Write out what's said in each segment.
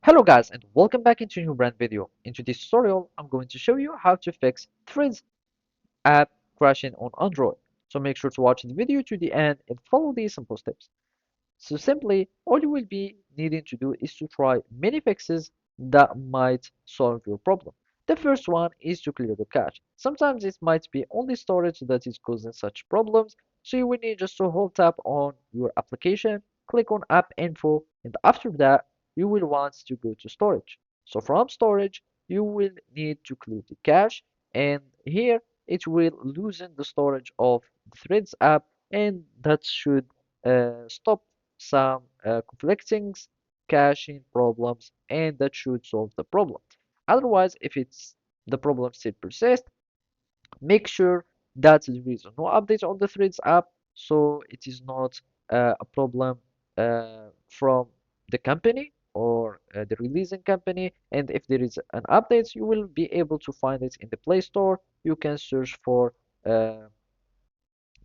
Hello guys and welcome back into a new brand video. In today's tutorial, I'm going to show you how to fix Threads app crashing on Android. So make sure to watch the video to the end and follow these simple steps. So simply, all you will be needing to do is to try many fixes that might solve your problem. The first one is to clear the cache. Sometimes it might be only storage that is causing such problems, so you will need just to hold tap on your application, click on App Info, and after that, you will want to go to storage. So from storage, you will need to clear the cache, and here it will loosen the storage of the Threads app, and that should stop some conflicting caching problems, and that should solve the problem. Otherwise, if the problem still persists, make sure that there is no update on the Threads app, so it is not a problem from the company or the releasing company. And if there is an update, you will be able to find it in the Play Store. You can search for uh,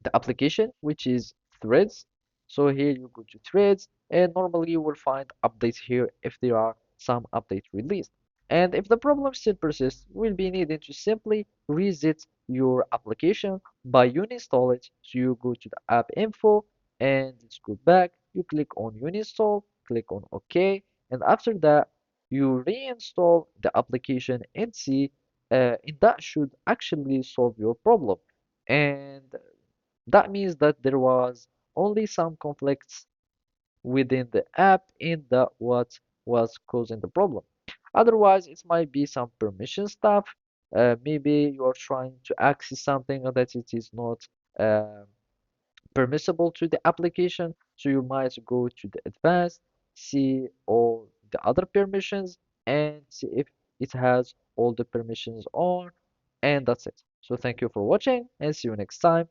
the application, which is Threads. So here you go to Threads, and normally you will find updates here if there are some updates released. And if the problem still persists, you will be needing to simply reset your application by uninstall it. So you go to the app info and let's go back. You click on uninstall, click on OK, and after that, you reinstall the application and see, and that should actually solve your problem. And that means that there was only some conflicts within the app in the what was causing the problem. Otherwise, it might be some permission stuff. Maybe you are trying to access something that it is not uh, permissible to the application. So you might go to the advanced, see all the other permissions, and see if it has all the permissions on, and that's it. So thank you for watching and see you next time.